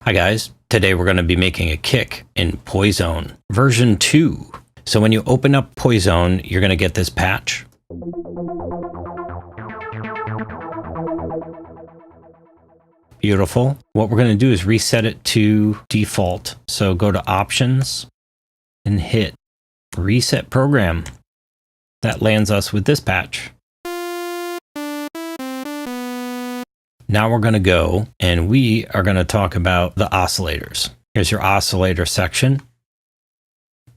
Hi guys, today we're going to be making a kick in Poizone version 2. So when you open up Poizone, you're going to get this patch. Beautiful. What we're going to do is reset it to default. So go to options and hit reset program. That lands us with this patch. Now we're going to go and we are going to talk about the oscillators. Here's your oscillator section.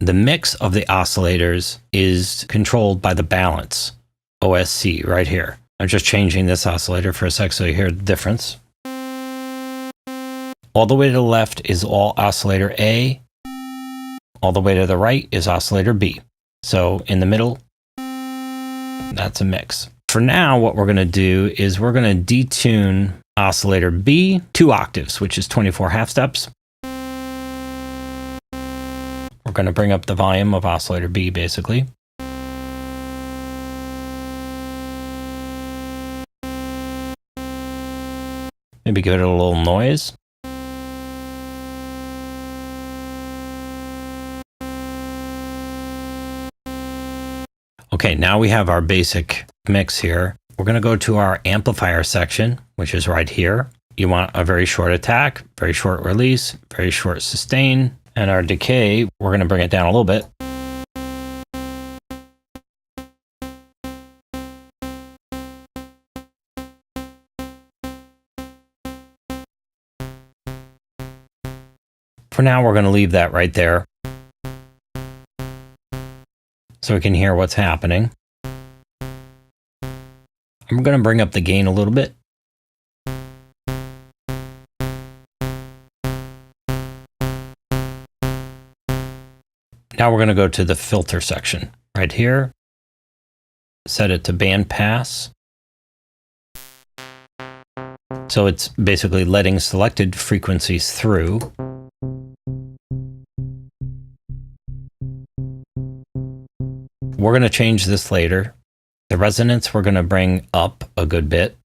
The mix of the oscillators is controlled by the balance, OSC, right here. I'm just changing this oscillator for a sec so you hear the difference. All the way to the left is all oscillator A. All the way to the right is oscillator B. So in the middle, that's a mix. For now, what we're going to do is we're going to detune oscillator B 2 octaves, which is 24 half steps. We're going to bring up the volume of oscillator B, basically. Maybe give it a little noise. Okay, now we have our basic mix here. We're going to go to our amplifier section, which is right here. You want a very short attack, very short release, very short sustain, and our decay, we're going to bring it down a little bit. For now, we're going to leave that right there so we can hear what's happening. I'm going to bring up the gain a little bit. Now we're going to go to the filter section right here. Set it to band pass. So it's basically letting selected frequencies through. We're going to change this later. The resonance we're going to bring up a good bit.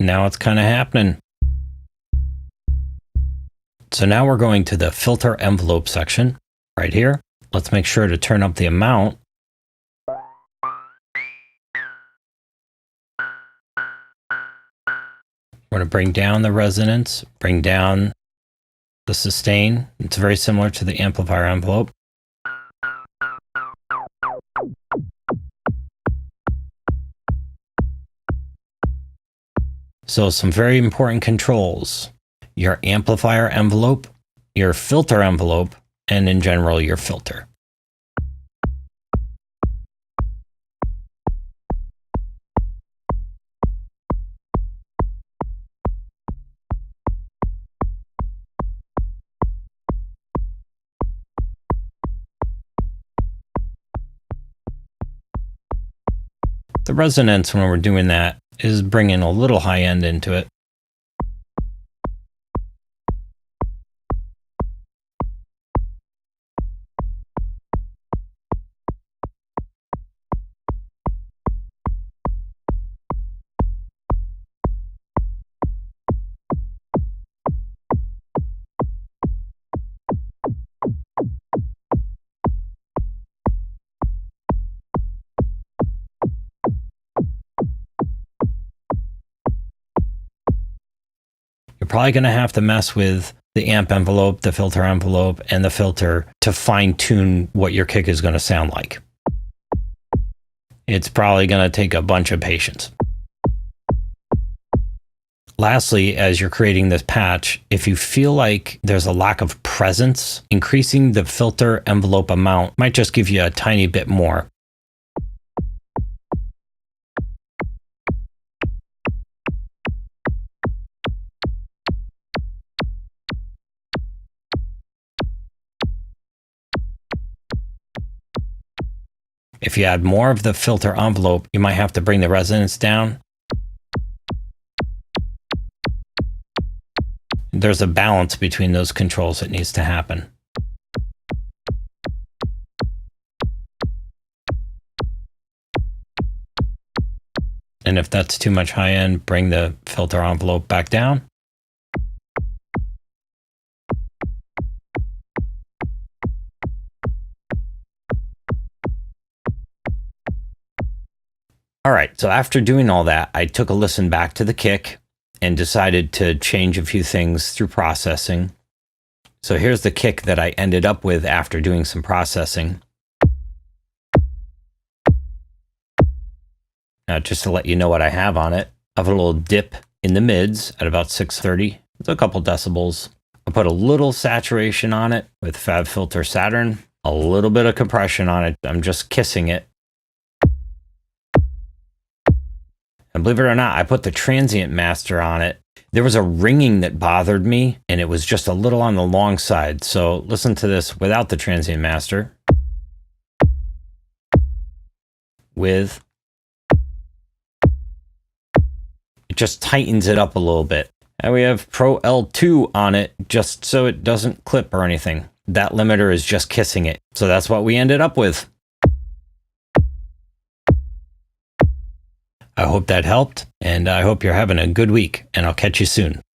Now it's kind of happening. So now we're going to the filter envelope section right here. Let's make sure to turn up the amount. We're going to bring down the resonance, bring down the sustain. It's very similar to the amplifier envelope. So some very important controls: your amplifier envelope, your filter envelope, and in general, your filter. The resonance, when we're doing that, is bringing a little high end into it. You're probably going to have to mess with the amp envelope, the filter envelope, and the filter to fine tune what your kick is going to sound like. It's probably going to take a bunch of patience. Lastly, as you're creating this patch, if you feel like there's a lack of presence, increasing the filter envelope amount might just give you a tiny bit more. If you add more of the filter envelope, you might have to bring the resonance down. there's a balance between those controls that needs to happen. And if that's too much high end, bring the filter envelope back down. All right, so after doing all that, I took a listen back to the kick and decided to change a few things through processing. So here's the kick that I ended up with after doing some processing. Now, just to let you know what I have on it, I have a little dip in the mids at about 630. It's a couple decibels. I put a little saturation on it with FabFilter Saturn, a little bit of compression on it. I'm just kissing it. And believe it or not, I put the transient master on it. There was a ringing that bothered me, and it was just a little on the long side. So listen to this without the transient master. With. It just tightens it up a little bit. And we have Pro L2 on it, just so it doesn't clip or anything. That limiter is just kissing it. So that's what we ended up with. I hope that helped, and I hope you're having a good week, and I'll catch you soon.